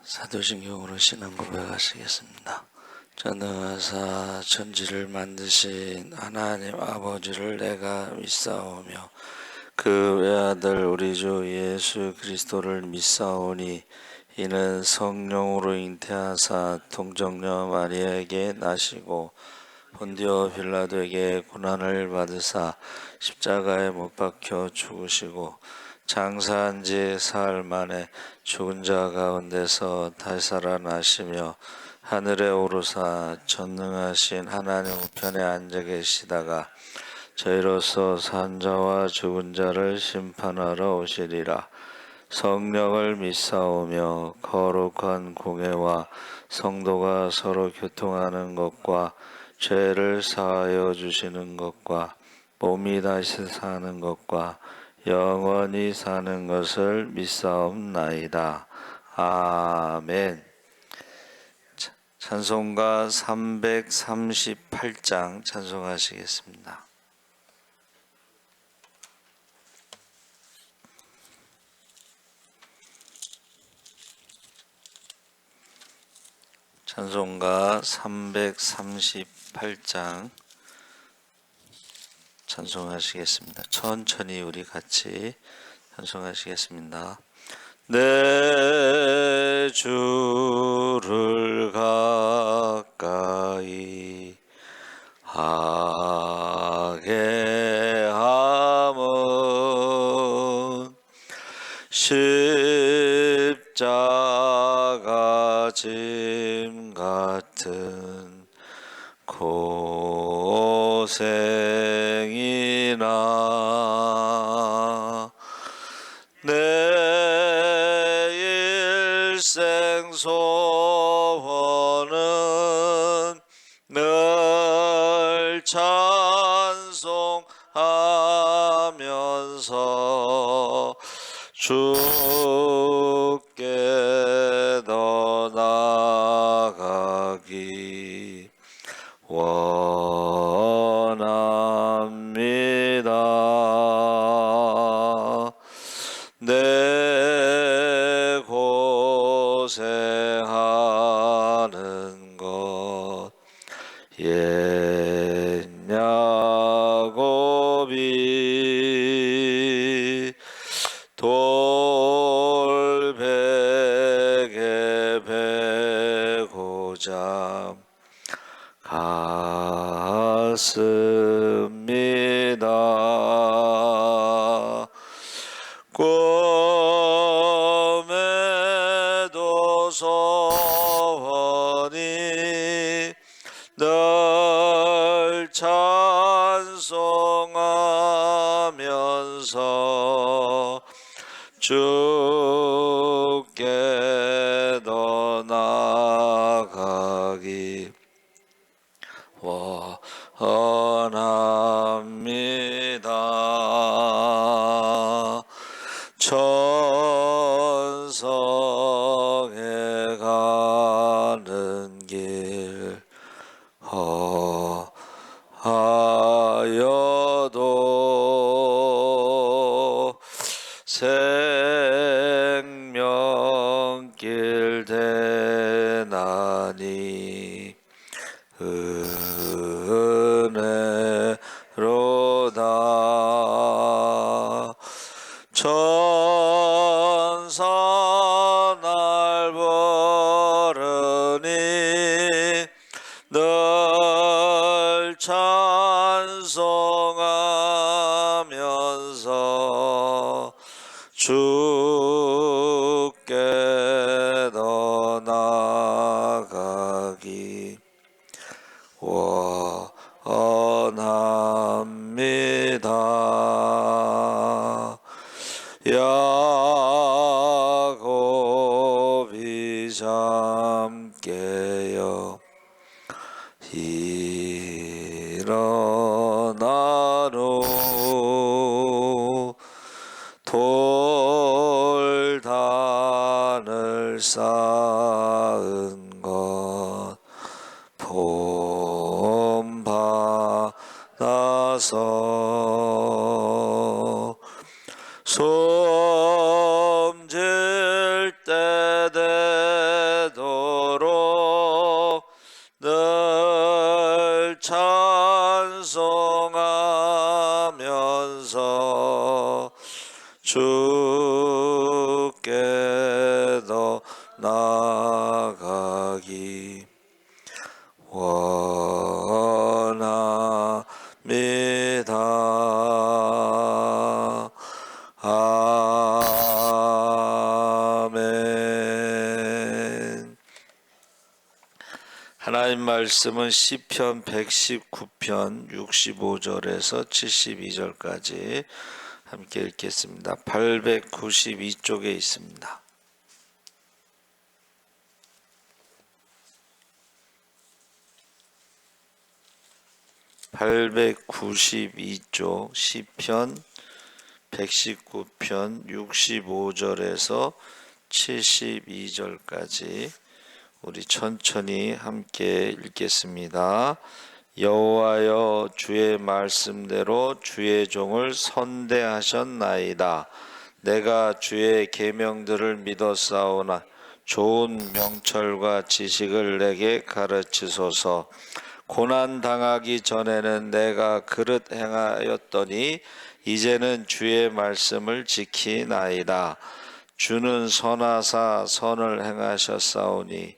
사도신경으로 신앙 고백하시겠습니다. 전능하사 천지를 만드신 하나님 아버지를 내가 믿사오며 그 외아들 우리 주 예수 그리스도를 믿사오니 이는 성령으로 잉태하사 동정녀 마리아에게 나시고 본디오 빌라도에게 고난을 받으사 십자가에 못 박혀 죽으시고 장사한 지 사흘 만에 죽은 자 가운데서 다시 살아나시며 하늘에 오르사 전능하신 하나님 우편에 앉아 계시다가 저희로서 산 자와 죽은 자를 심판하러 오시리라. 성령을 믿사오며 거룩한 공회와 성도가 서로 교통하는 것과 죄를 사하여 주시는 것과 몸이 다시 사는 것과 영원히 사는 것을 믿사옵나이다. 아멘. 찬송가 338장 찬송하시겠습니다. 찬송가 338장 찬송하시겠습니다. 천천히 우리 같이 찬송하시겠습니다. 내 주를 가까이 하게 함은 십자가 짐 같은 고생이나 내 일생 소원은 늘 찬송하면서 주께 더 나아가기 원합니다. 내 고생하는 것 옛 야곱이 돌베개 베고자 갔습니다. 꿈에도 소원이 늘 찬송하면서 주께 더 나아가기 원합니다. 천성에 가는 길 하여도 생명길 대나니 은혜로다. 천사 날 부르니 늘 찬송하면서 주께 더 나아가기 원합니다. 야곱이 잠 깨어 일어난 후 돌단을 쌓은 것 본받아서 숨질 때 하나님 말씀은 시편 119편 65절에서 72절까지 함께 읽겠습니다. 892쪽에 있습니다. (892쪽) 시편 119편 65절에서 72절까지 우리 천천히 함께 읽겠습니다. 여호와여, 주의 말씀대로 주의 종을 선대하셨나이다. 내가 주의 계명들을 믿었사오나 좋은 명철과 지식을 내게 가르치소서. 고난 당하기 전에는 내가 그릇 행하였더니 이제는 주의 말씀을 지키나이다. 주는 선하사 선을 행하셨사오니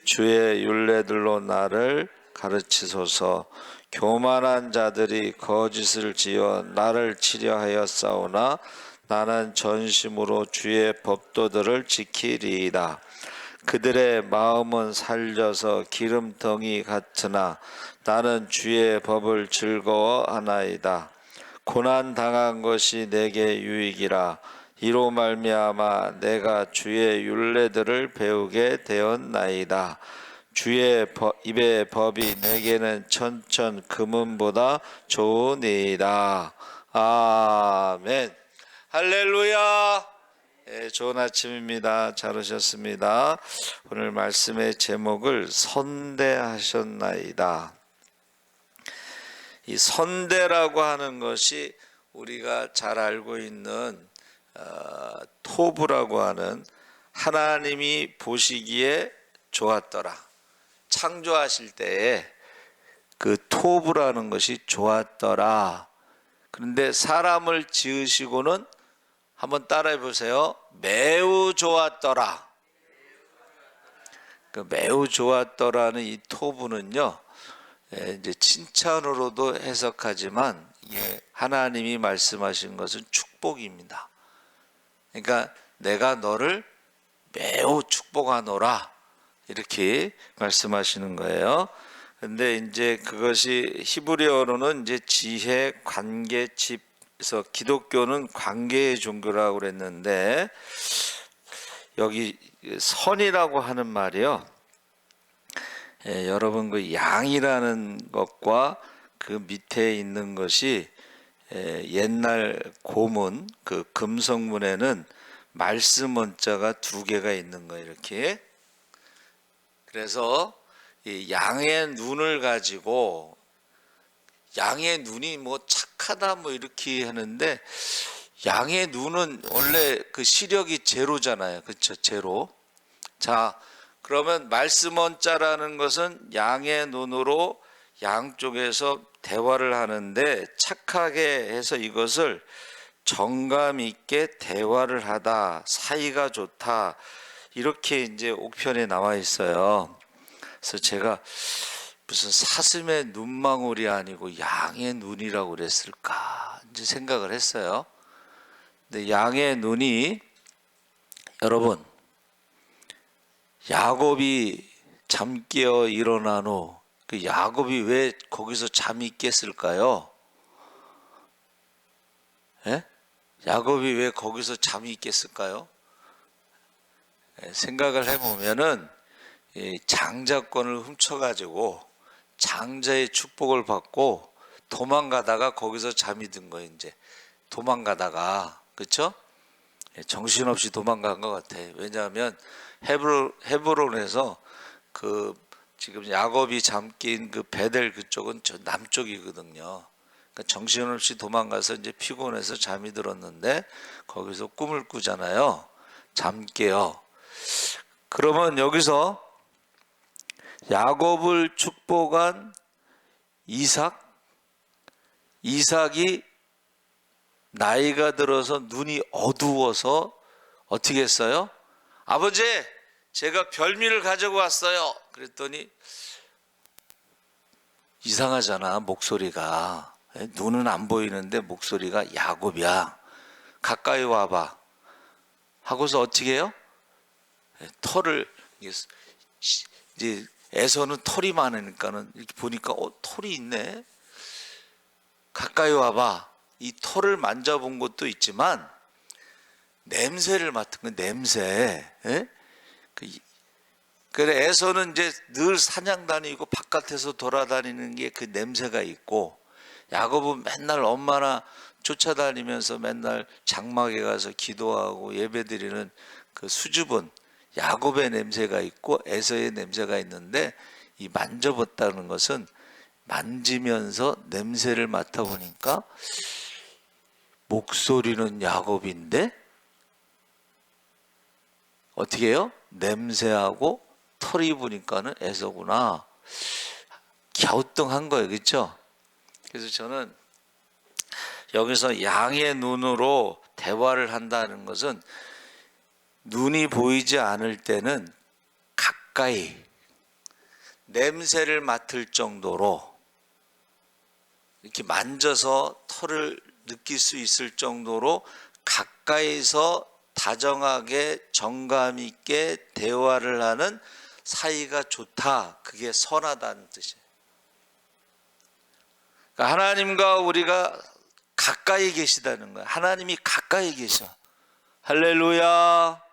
주의 율례들로 나를 가르치소서. 교만한 자들이 거짓을 지어 나를 치려하였사오나 나는 전심으로 주의 법도들을 지키리이다. 그들의 마음은 살려서 기름덩이 같으나 나는 주의 법을 즐거워하나이다. 고난 당한 것이 내게 유익이라. 이로 말미암아 내가 주의 율례들을 배우게 되었나이다. 주의 입의 법이 내게는 천천 금은보다 좋으니이다. 아멘. 할렐루야. 좋은 아침입니다. 잘 오셨습니다. 오늘 말씀의 제목을 선대하셨나이다. 이 선대라고 하는 것이 우리가 잘 알고 있는 토부라고 하는 하나님이 보시기에 좋았더라. 창조하실 때에 그 토부라는 것이 좋았더라. 그런데 사람을 지으시고는 한번 따라해 보세요. 매우 좋았더라. 그 매우 좋았더라는 이 토부는요, 이제 칭찬으로도 해석하지만 하나님이 말씀하신 것은 축복입니다. 그러니까 내가 너를 매우 축복하노라 이렇게 말씀하시는 거예요. 근데 이제 그것이 히브리어로는 이제 지혜, 관계, 집. 그래서 기독교는 관계의 종교라고 그랬는데 여기 선이라고 하는 말이요. 여러분 그 양이라는 것과 그 밑에 있는 것이 옛날 고문 그 금성문에는 말씀 원자가 두 개가 있는 거예요. 이렇게. 그래서 이 양의 눈을 가지고 양의 눈이 뭐 착하다 뭐 이렇게 하는데 양의 눈은 원래 그 시력이 제로잖아요. 그렇죠? 제로. 자, 그러면 말씀 원자라는 것은 양의 눈으로 양쪽에서 대화를 하는데 착하게 해서 이것을 정감 있게 대화를 하다, 사이가 좋다 이렇게 이제 옥편에 나와 있어요. 그래서 제가 무슨 사슴의 눈망울이 아니고 양의 눈이라고 그랬을까 이제 생각을 했어요. 근데 양의 눈이 여러분 야곱이 잠 깨어 일어난 후 그 야곱이 왜 거기서 잠이 깼을까요? 예? 야곱이 왜 거기서 잠이 깼을까요? 생각을 해보면은 장자권을 훔쳐가지고 장자의 축복을 받고 도망가다가 거기서 잠이 든 거예요. 이제 도망가다가 그렇죠? 정신없이 도망간 것 같아요. 왜냐하면 헤브론에서 그 지금 야곱이 잠긴 그 베델 그쪽은 저 남쪽이거든요. 그러니까 정신없이 도망가서 이제 피곤해서 잠이 들었는데 거기서 꿈을 꾸잖아요. 잠 깨요. 그러면 여기서 야곱을 축복한 이삭이 나이가 들어서 눈이 어두워서 어떻게 했어요? 아버지, 제가 별미를 가지고 왔어요. 그랬더니 이상하잖아, 목소리가. 눈은 안 보이는데 목소리가 야곱이야. 가까이 와봐. 하고서 어떻게 해요? 털을 이제 에서는 털이 많으니까는 이렇게 보니까 털이 있네. 가까이 와봐. 이 털을 만져본 것도 있지만 냄새를 맡은 건 냄새. 예? 그래 에서는 이제 늘 사냥 다니고 바깥에서 돌아다니는 게 그 냄새가 있고, 야곱은 맨날 엄마나 쫓아다니면서 맨날 장막에 가서 기도하고 예배드리는 그 수줍은 야곱의 냄새가 있고 에서의 냄새가 있는데, 이 만져봤다는 것은 만지면서 냄새를 맡아보니까 목소리는 야곱인데 어떻게 해요? 냄새하고 털이 보니까는 에서구나. 갸우뚱한 거예요. 그렇죠? 그래서 저는 여기서 양의 눈으로 대화를 한다는 것은 눈이 보이지 않을 때는 가까이 냄새를 맡을 정도로 이렇게 만져서 털을 느낄 수 있을 정도로 가까이서 다정하게 정감 있게 대화를 하는 사이가 좋다. 그게 선하다는 뜻이에요. 그러니까 하나님과 우리가 가까이 계시다는 거예요. 하나님이 가까이 계셔. 할렐루야.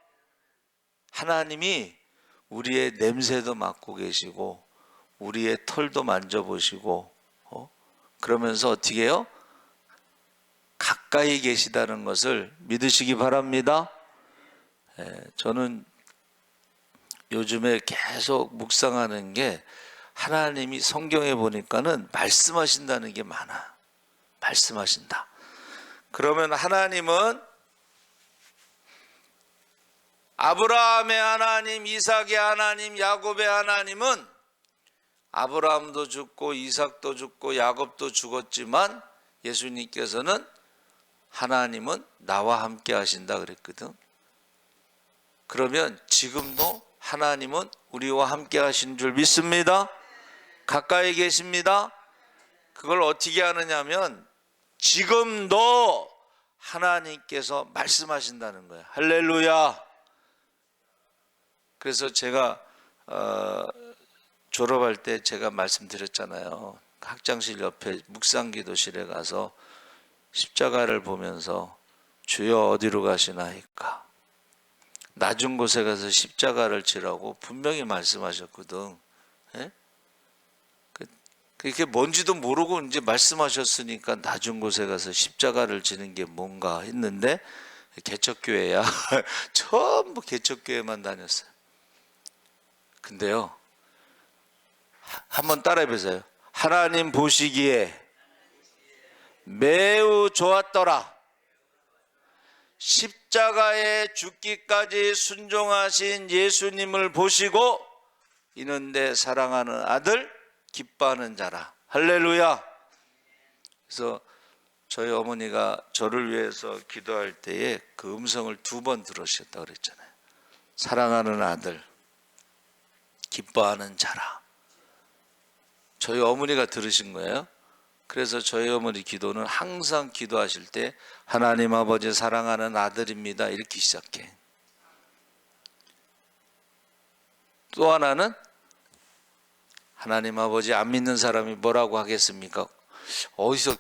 하나님이 우리의 냄새도 맡고 계시고 우리의 털도 만져보시고 그러면서 어떻게 해요? 가까이 계시다는 것을 믿으시기 바랍니다. 저는 요즘에 계속 묵상하는 게, 하나님이 성경에 보니까는 말씀하신다는 게 많아. 말씀하신다. 그러면 하나님은 아브라함의 하나님, 이삭의 하나님, 야곱의 하나님은 아브라함도 죽고 이삭도 죽고 야곱도 죽었지만 예수님께서는 하나님은 나와 함께 하신다 그랬거든. 그러면 지금도 하나님은 우리와 함께 하신 줄 믿습니다. 가까이 계십니다. 그걸 어떻게 하느냐면 지금도 하나님께서 말씀하신다는 거예요. 할렐루야. 그래서 제가 졸업할 때 제가 말씀드렸잖아요. 학장실 옆에 묵상기도실에 가서 십자가를 보면서 주여 어디로 가시나이까. 낮은 곳에 가서 십자가를 지라고 분명히 말씀하셨거든. 예? 그게 뭔지도 모르고 이제 말씀하셨으니까 낮은 곳에 가서 십자가를 지는 게 뭔가 했는데, 개척교회야. 전부 개척교회만 다녔어요. 근데요, 한번 따라해 보세요. 하나님 보시기에 매우 좋았더라. 십자가에 죽기까지 순종하신 예수님을 보시고 이는 내 사랑하는 아들 기뻐하는 자라. 할렐루야. 그래서 저희 어머니가 저를 위해서 기도할 때에 그 음성을 2번 들으셨다고 그랬잖아요. 사랑하는 아들 기뻐하는 자라. 저희 어머니가 들으신 거예요. 그래서 저희 어머니 기도는 항상 기도하실 때 하나님 아버지 사랑하는 아들입니다 이렇게 시작해. 또 하나는 하나님 아버지 안 믿는 사람이 뭐라고 하겠습니까? 어디서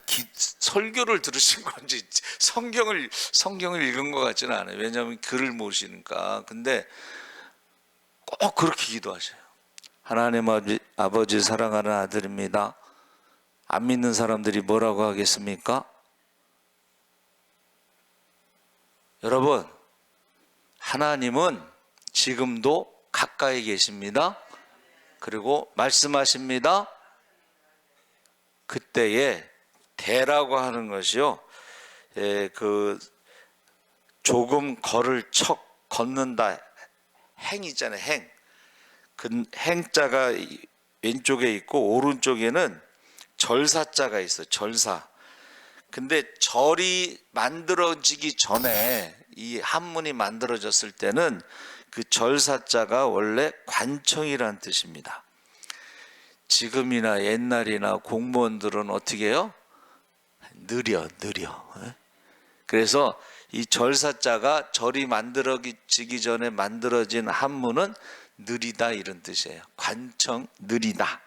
설교를 들으신 건지 성경을 읽은 것 같지는 않아요. 왜냐하면 글을 모시니까. 근데 꼭 그렇게 기도하셔요. 하나님 아버지 사랑하는 아들입니다. 안 믿는 사람들이 뭐라고 하겠습니까? 여러분, 하나님은 지금도 가까이 계십니다. 그리고 말씀하십니다. 그때에 대라고 하는 것이요, 그 조금 걸을 척 걷는다, 행 있잖아요. 행. 그 행자가 왼쪽에 있고 오른쪽에는 절사자가 있어요. 절사. 근데 절이 만들어지기 전에, 이 한문이 만들어졌을 때는 그 절사자가 원래 관청이라는 뜻입니다. 지금이나 옛날이나 공무원들은 어떻게 해요? 느려. 그래서 이 절사자가 절이 만들어지기 전에 만들어진 한문은 느리다 이런 뜻이에요. 관청 느리다.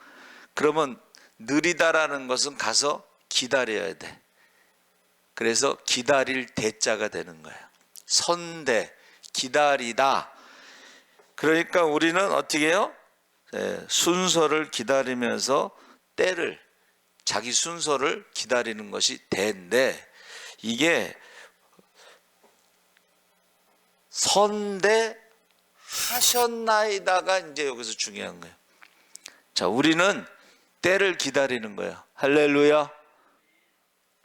그러면 느리다라는 것은 가서 기다려야 돼. 그래서 기다릴 대자가 되는 거예요. 선대, 기다리다. 그러니까 우리는 어떻게 해요? 순서를 기다리면서 때를, 자기 순서를 기다리는 것이 대인데, 이게 선대 하셨나이다가 이제 여기서 중요한 거예요. 자, 우리는 때를 기다리는 거예요. 할렐루야.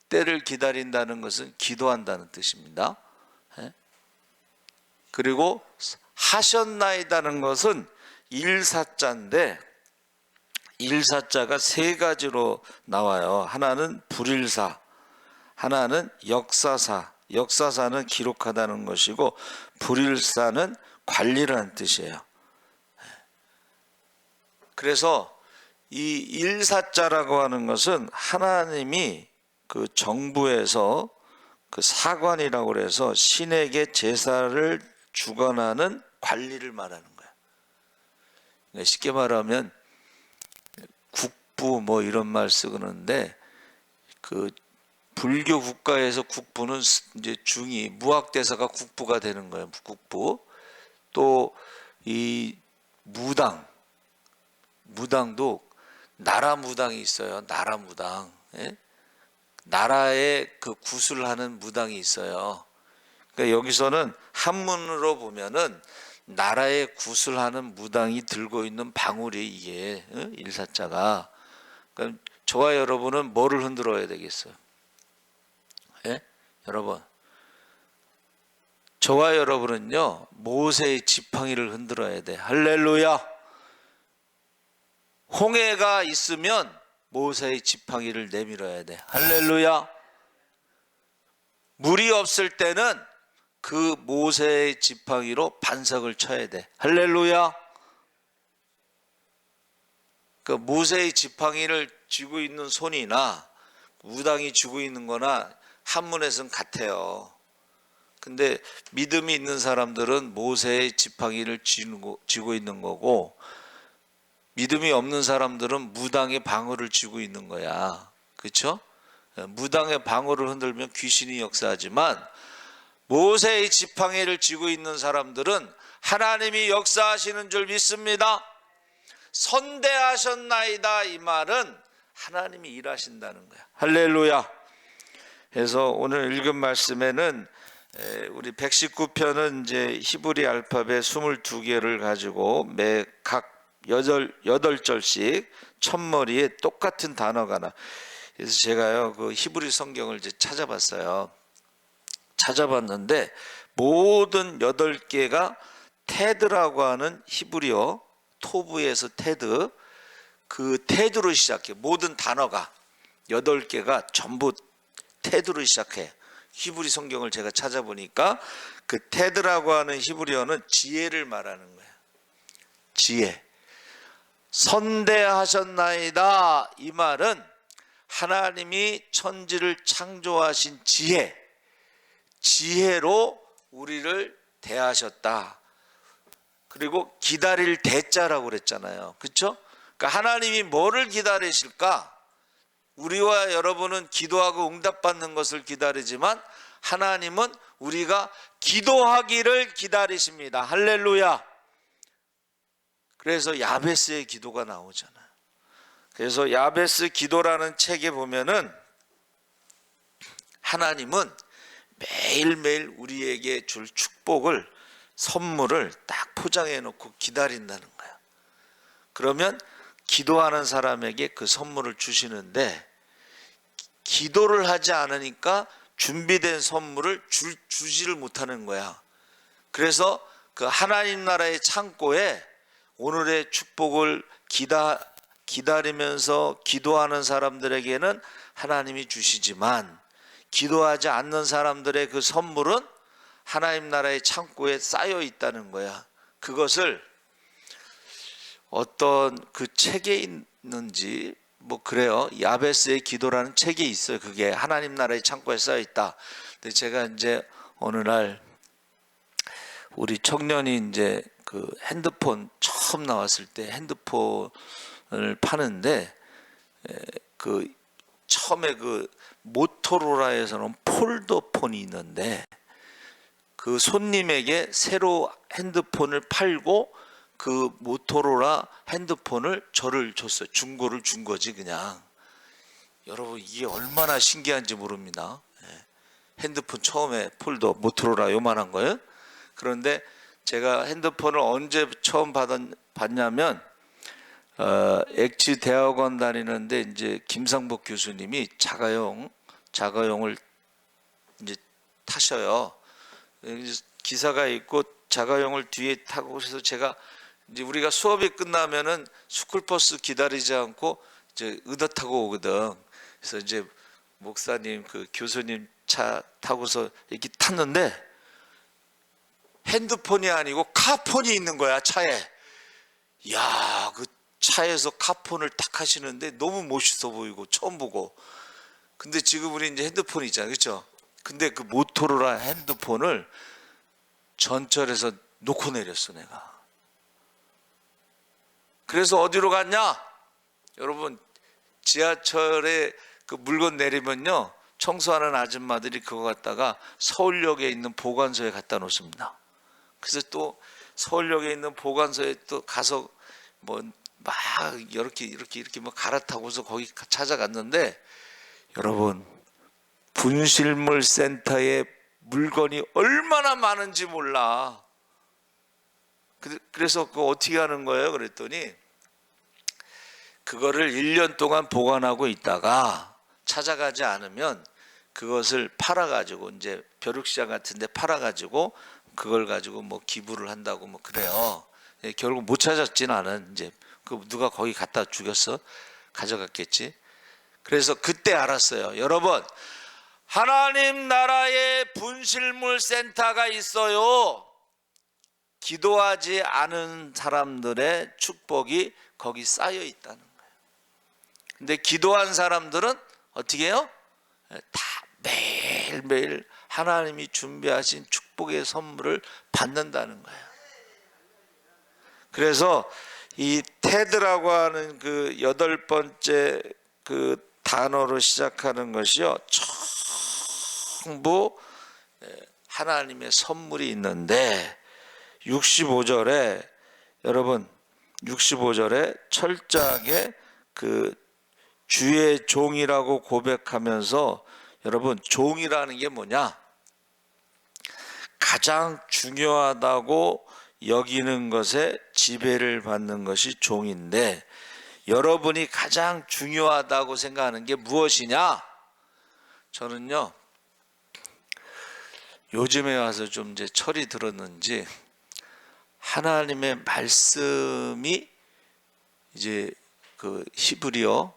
때를 기다린다는 것은 기도한다는 뜻입니다. 그리고 하셨나이다는 것은 일사자인데, 일사자가 세 가지로 나와요. 하나는 불일사, 하나는 역사사. 역사사는 기록하다는 것이고, 불일사는 관리를 하는 뜻이에요. 그래서 이 일사자라고 하는 것은 하나님이 그 정부에서 그 사관이라고 그래서 신에게 제사를 주관하는 관리를 말하는 거야. 그러니까 쉽게 말하면 국부 뭐 이런 말 쓰는데, 그 불교 국가에서 국부는 이제 중이 무학대사가 국부가 되는 거예요. 국부. 또 이 무당도 나라 무당이 있어요. 나라 무당. 예? 나라의 그 구술하는 무당이 있어요. 그러니까 여기서는 한문으로 보면은 나라의 구술하는 무당이 들고 있는 방울이 이게 일사자가. 그러니까 저와 여러분은 뭐를 흔들어야 되겠어요? 예? 여러분, 저와 여러분은요 모세의 지팡이를 흔들어야 돼. 할렐루야. 홍해가 있으면 모세의 지팡이를 내밀어야 돼. 할렐루야. 물이 없을 때는 그 모세의 지팡이로 반석을 쳐야 돼. 할렐루야. 그 모세의 지팡이를 쥐고 있는 손이나 무당이 쥐고 있는 거나 한문에서는 같아요. 근데 믿음이 있는 사람들은 모세의 지팡이를 쥐고 있는 거고, 믿음이 없는 사람들은 무당의 방울을 쥐고 있는 거야. 그렇죠? 무당의 방울을 흔들면 귀신이 역사하지만 모세의 지팡이를 쥐고 있는 사람들은 하나님이 역사하시는 줄 믿습니다. 선대하셨나이다 이 말은 하나님이 일하신다는 거야. 할렐루야. 그래서 오늘 읽은 말씀에는 우리 119편은 이제 히브리 알파벳 22개를 가지고 각 8절씩 첫머리에 똑같은 단어가 나. 그래서 제가요 그 히브리 성경을 이제 찾아봤어요. 찾아봤는데 모든 8개가 테드라고 하는 히브리어, 토브에서 테드, 그 테드로 시작해. 모든 단어가 8개가 전부 테드로 시작해. 히브리 성경을 제가 찾아보니까 그 테드라고 하는 히브리어는 지혜를 말하는 거예요. 지혜. 선대하셨나이다 이 말은 하나님이 천지를 창조하신 지혜로 우리를 대하셨다. 그리고 기다릴 대자라고 그랬잖아요. 그렇죠? 그러니까 하나님이 뭐를 기다리실까? 우리와 여러분은 기도하고 응답받는 것을 기다리지만 하나님은 우리가 기도하기를 기다리십니다. 할렐루야. 그래서 야베스의 기도가 나오잖아요. 그래서 야베스 기도라는 책에 보면은 하나님은 매일매일 우리에게 줄 축복을, 선물을 딱 포장해 놓고 기다린다는 거야. 그러면 기도하는 사람에게 그 선물을 주시는데, 기도를 하지 않으니까 준비된 선물을 주지를 못하는 거야. 그래서 그 하나님 나라의 창고에 오늘의 축복을 기다리면서 기도하는 사람들에게는 하나님이 주시지만, 기도하지 않는 사람들의 그 선물은 하나님 나라의 창고에 쌓여 있다는 거야. 그것을 어떤 그 책에 있는지 뭐 그래요. 야베스의 기도라는 책이 있어요. 그게 하나님 나라의 창고에 쌓여 있다. 근데 제가 이제 어느 날 우리 청년이 이제 그 핸드폰 처음 나왔을 때 핸드폰을 파는데 그 처음에 그 모토로라에서는 폴더폰이 있는데 그 손님에게 새로 핸드폰을 팔고 그 모토로라 핸드폰을 저를 줬어요. 중고를 준 거지 그냥. 여러분 이게 얼마나 신기한지 모릅니다. 핸드폰 처음에 폴더 모토로라 요만한 거예요. 그런데 제가 핸드폰을 언제 처음 받냐면 엑지 대학원 다니는데 이제 김상복 교수님이 자가용을 이제 타셔요. 기사가 있고 자가용을 뒤에 타고 해서 제가 이제 우리가 수업이 끝나면은 스쿨버스 기다리지 않고 이제 의도 타고 오거든. 그래서 이제 목사님 그 교수님 차 타고서 이렇게 탔는데 핸드폰이 아니고 카폰이 있는 거야 차에. 야, 그 차에서 카폰을 탁 하시는데 너무 멋있어 보이고 처음 보고. 근데 지금 우리 이제 핸드폰이 있잖아요, 그렇죠? 근데 그 모토로라 핸드폰을 전철에서 놓고 내렸어 내가. 그래서 어디로 갔냐? 여러분 지하철에 그 물건 내리면요 청소하는 아줌마들이 그거 갖다가 서울역에 있는 보관소에 갖다 놓습니다. 그래서 또 서울역에 있는 보관소에 또 가서 뭐 막 이렇게 뭐 갈아타고서 거기 찾아갔는데 여러분 분실물 센터에 물건이 얼마나 많은지 몰라. 그래서 그거 어떻게 하는 거예요? 그랬더니 그거를 1년 동안 보관하고 있다가 찾아가지 않으면 그것을 팔아가지고 이제 벼룩시장 같은데 팔아가지고 그걸 가지고 뭐 기부를 한다고 뭐 그래요. 결국 못 찾았지 나는. 이제 그 누가 거기 갖다 죽였어? 가져갔겠지. 그래서 그때 알았어요. 여러분 하나님 나라에 분실물 센터가 있어요. 기도하지 않은 사람들의 축복이 거기 쌓여 있다는 거예요. 근데 기도한 사람들은 어떻게 해요? 다 매일매일 하나님이 준비하신 축복의 선물을 받는다는 거예요. 그래서 이 테드라고 하는 그 8번째 그 단어로 시작하는 것이요 전부 하나님의 선물이 있는데 65절에 여러분 65절에 철저하게 그 주의 종이라고 고백하면서 여러분 종이라는 게 뭐냐? 가장 중요하다고 여기는 것에 지배를 받는 것이 종인데 여러분이 가장 중요하다고 생각하는 게 무엇이냐? 저는요 요즘에 와서 좀 이제 철이 들었는지 하나님의 말씀이 이제 그 히브리어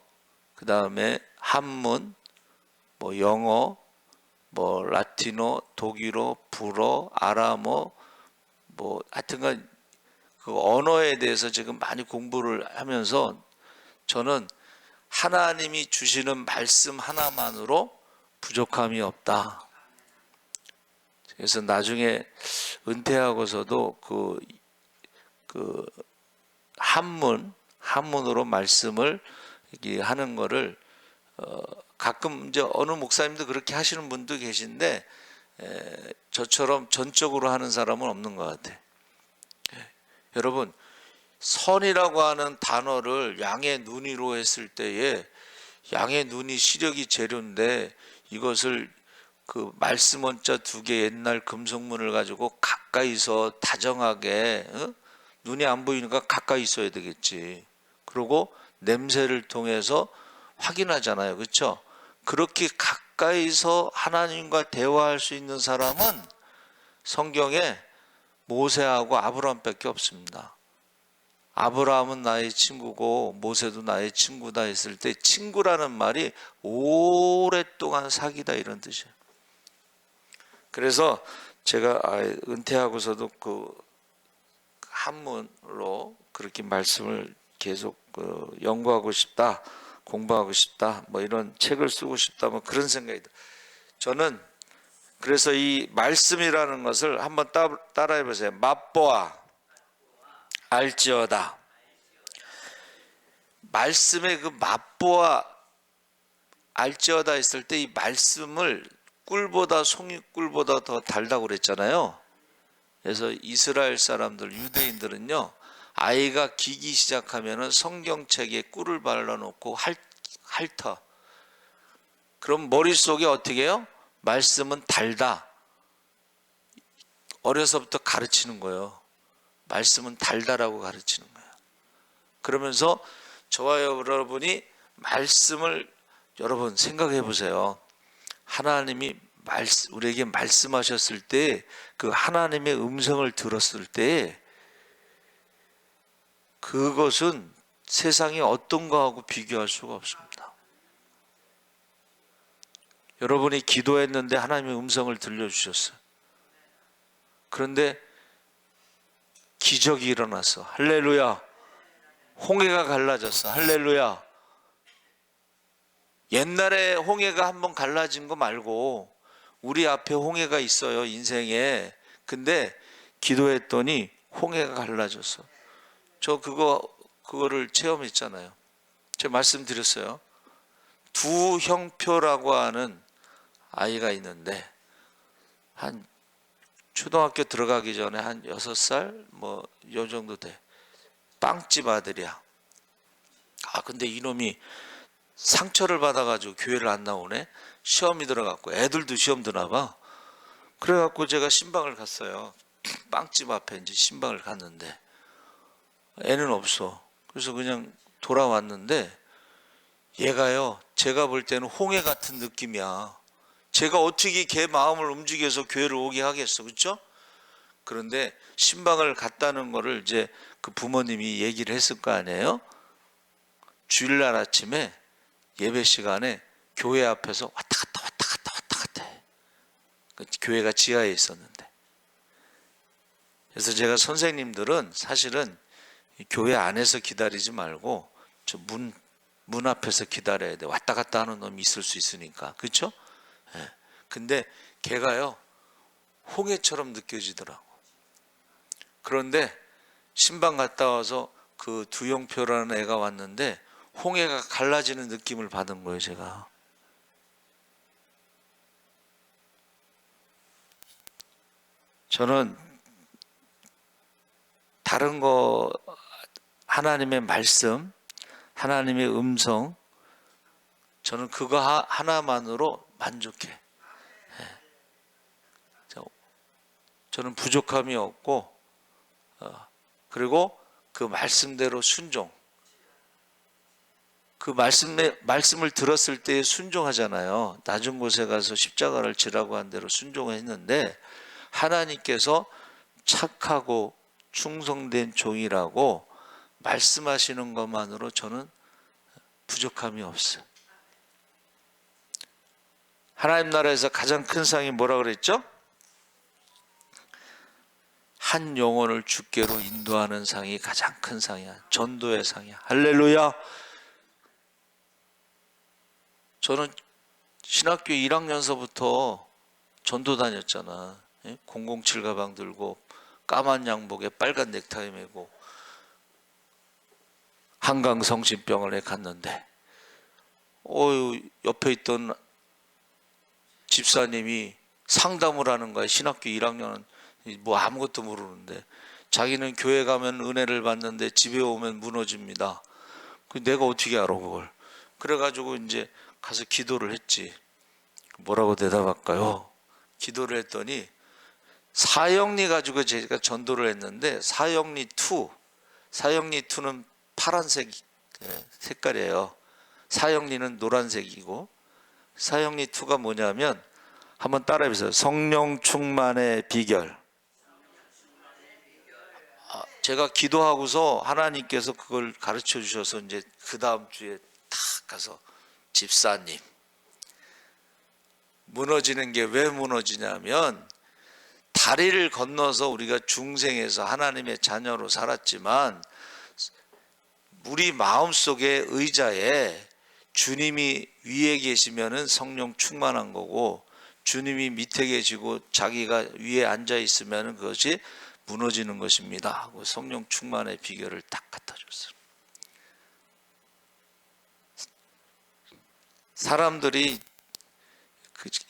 그 다음에 한문 뭐 영어 뭐 라틴어 독일어 불어 아람어 뭐 하여튼간 그 언어에 대해서 지금 많이 공부를 하면서 저는 하나님이 주시는 말씀 하나만으로 부족함이 없다. 그래서 나중에 은퇴하고서도 그 한문으로 말씀을 하는 거를 가끔 이제 어느 목사님도 그렇게 하시는 분도 계신데 저처럼 전적으로 하는 사람은 없는 것 같아요. 여러분 선이라고 하는 단어를 양의 눈이로 했을 때에 양의 눈이 시력이 재료인데 이것을 그 말씀 원자 2개 옛날 금속문을 가지고 가까이서 다정하게 눈이 안 보이니까 가까이 있어야 되겠지. 그리고 냄새를 통해서 확인하잖아요. 그렇죠? 그렇게 가까이서 하나님과 대화할 수 있는 사람은 성경에 모세하고 아브라함밖에 없습니다. 아브라함은 나의 친구고 모세도 나의 친구다 했을 때 친구라는 말이 오랫동안 사귀다 이런 뜻이에요. 그래서 제가 은퇴하고서도 그 한문으로 그렇게 말씀을 계속 연구하고 싶다, 공부하고 싶다, 뭐 이런 책을 쓰고 싶다, 뭐 그런 생각이 들어요. 저는 그래서 이 말씀이라는 것을 한번 따라해 보세요. 맛보아, 알지어다. 말씀의 그 맛보아 알지어다 했을 때 이 말씀을 꿀보다 송이꿀보다 더 달다고 그랬잖아요. 그래서 이스라엘 사람들 유대인들은요, 아이가 기기 시작하면은 성경책에 꿀을 발라놓고 핥아. 그럼 머릿속에 어떻게 해요? 말씀은 달다. 어려서부터 가르치는 거예요. 말씀은 달다라고 가르치는 거예요. 그러면서 저와 여러분이 말씀을 여러분 생각해 보세요. 하나님이 우리에게 말씀하셨을 때 그 하나님의 음성을 들었을 때 그것은 세상의 어떤 거하고 비교할 수가 없습니다. 여러분이 기도했는데 하나님의 음성을 들려주셨어요. 그런데 기적이 일어났어. 할렐루야. 홍해가 갈라졌어. 할렐루야. 옛날에 홍해가 한번 갈라진 거 말고 우리 앞에 홍해가 있어요, 인생에. 근데 기도했더니 홍해가 갈라졌어. 저 그거를 체험했잖아요. 제가 말씀드렸어요. 두 형표라고 하는 아이가 있는데 한 초등학교 들어가기 전에 한 6살 뭐 요 정도 돼. 빵집 아들이야. 근데 이놈이 상처를 받아가지고 교회를 안 나오네. 시험이 들어갔고 애들도 시험 드나 봐. 그래갖고 제가 신방을 갔어요. 빵집 앞에 이제 신방을 갔는데 애는 없어. 그래서 그냥 돌아왔는데 얘가요, 제가 볼 때는 홍해 같은 느낌이야. 제가 어떻게 걔 마음을 움직여서 교회를 오게 하겠어, 그렇죠? 그런데 신방을 갔다는 거를 이제 그 부모님이 얘기를 했을 거 아니에요. 주일날 아침에 예배 시간에 교회 앞에서 왔다 갔다 해. 교회가 지하에 있었는데. 그래서 제가 선생님들은 사실은 교회 안에서 기다리지 말고 저 문 앞에서 기다려야 돼. 왔다 갔다 하는 놈이 있을 수 있으니까. 그렇죠? 예. 근데 걔가요, 홍해처럼 느껴지더라고. 그런데 신방 갔다 와서 그 두영표라는 애가 왔는데 홍해가 갈라지는 느낌을 받은 거예요, 제가. 저는 다른 거, 하나님의 말씀, 하나님의 음성, 저는 그거 하나만으로 만족해. 저는 부족함이 없고, 그리고 그 말씀대로 순종. 그 말씀을 들었을 때 순종하잖아요. 낮은 곳에 가서 십자가를 지라고 한 대로 순종을 했는데 하나님께서 착하고 충성된 종이라고 말씀하시는 것만으로 저는 부족함이 없어요. 하나님 나라에서 가장 큰 상이 뭐라 그랬죠? 한 영혼을 주께로 인도하는 상이 가장 큰 상이야. 전도의 상이야. 할렐루야. 저는 신학교 1학년서부터 전도 다녔잖아. 007 가방 들고 까만 양복에 빨간 넥타이 메고 한강 성심병원에 갔는데 옆에 있던 집사님이 상담을 하는 거야. 신학교 1학년은 뭐 아무것도 모르는데 자기는 교회 가면 은혜를 받는데 집에 오면 무너집니다. 내가 어떻게 알아 그걸. 그래가지고 이제 가서 기도를 했지. 뭐라고 대답할까요? 기도를 했더니 사형리 가지고 제가 전도를 했는데 사형리 2는 파란색 색깔이에요. 사형리는 노란색이고 사형리 2가 뭐냐면 한번 따라해 보세요. 성령 충만의 비결. 제가 기도하고서 하나님께서 그걸 가르쳐 주셔서 이제 그 다음 주에 탁 가서 집사님, 무너지는 게 왜 무너지냐면 다리를 건너서 우리가 중생에서 하나님의 자녀로 살았지만 우리 마음속의 의자에 주님이 위에 계시면은 성령 충만한 거고 주님이 밑에 계시고 자기가 위에 앉아 있으면은 그것이 무너지는 것입니다 하고 성령 충만의 비결을 딱 갖다 줬어요. 사람들이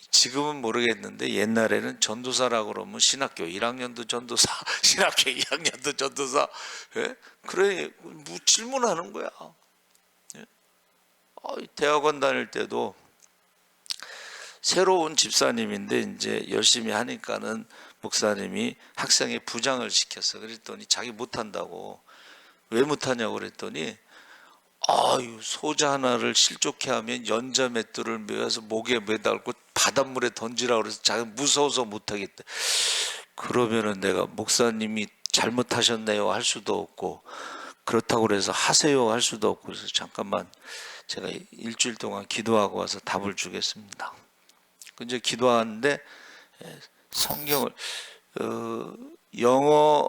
지금은 모르겠는데 옛날에는 전도사라고 그러면 신학교 1학년도 전도사, 신학교 2학년도 전도사, 예? 그래 뭐 질문하는 거야. 예? 대학원 다닐 때도 새로운 집사님인데 이제 열심히 하니까는 목사님이 학생의 부장을 시켰어. 그랬더니 자기 못한다고. 왜 못하냐고 그랬더니 소자 하나를 실족해 하면 연자 맷돌을 메어서 목에 매달고 바닷물에 던지라고 그래서 자기 무서워서 못하겠대. 그러면은 내가 목사님이 잘못하셨네요 할 수도 없고 그렇다고 그래서 하세요 할 수도 없고 그래서 잠깐만 제가 일주일 동안 기도하고 와서 답을 주겠습니다. 이제 기도하는데 성경을 영어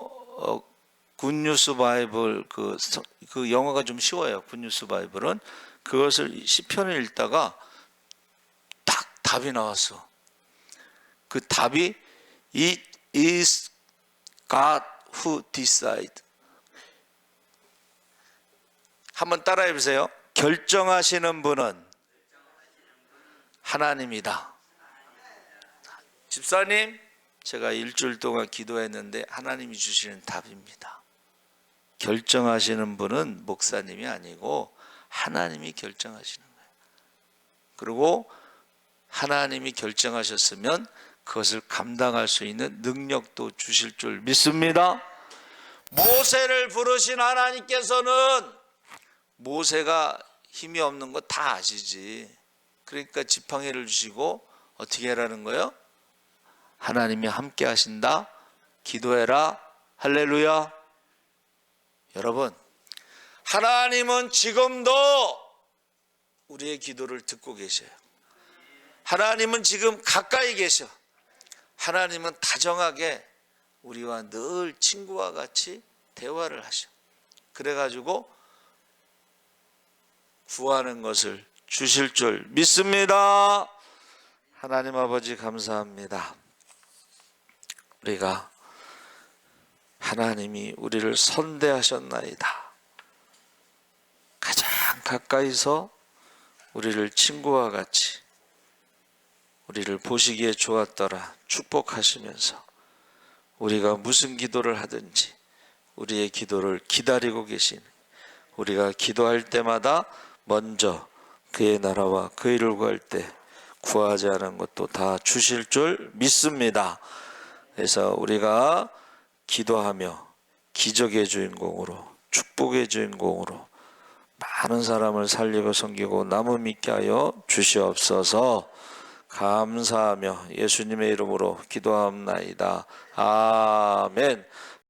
굿뉴스 바이블 그 영어가 좀 쉬워요. 굿뉴스 바이블은 그것을 시편을 읽다가 딱 답이 나왔어. 그 답이 It is God who decide. 한번 따라해 보세요. 결정하시는 분은 하나님이다. 집사님, 제가 일주일 동안 기도했는데 하나님이 주시는 답입니다. 결정하시는 분은 목사님이 아니고 하나님이 결정하시는 거예요. 그리고 하나님이 결정하셨으면 그것을 감당할 수 있는 능력도 주실 줄 믿습니다. 모세를 부르신 하나님께서는 모세가 힘이 없는 거 다 아시지. 그러니까 지팡이를 주시고 어떻게 하라는 거예요? 하나님이 함께 하신다. 기도해라. 할렐루야. 여러분, 하나님은 지금도 우리의 기도를 듣고 계셔요. 하나님은 지금 가까이 계셔. 하나님은 다정하게 우리와 늘 친구와 같이 대화를 하셔. 그래가지고 구하는 것을 주실 줄 믿습니다. 하나님 아버지 감사합니다. 우리가 하나님이 우리를 선대하셨나이다. 가장 가까이서 우리를 친구와 같이 우리를 보시기에 좋았더라 축복하시면서 우리가 무슨 기도를 하든지 우리의 기도를 기다리고 계신, 우리가 기도할 때마다 먼저 그의 나라와 그 일을 구할 때 구하지 않은 것도 다 주실 줄 믿습니다. 그래서 우리가 기도하며 기적의 주인공으로, 축복의 주인공으로 많은 사람을 살리고 섬기고 남음 있게 하여 주시옵소서. 감사하며 예수님의 이름으로 기도합나이다. 아멘.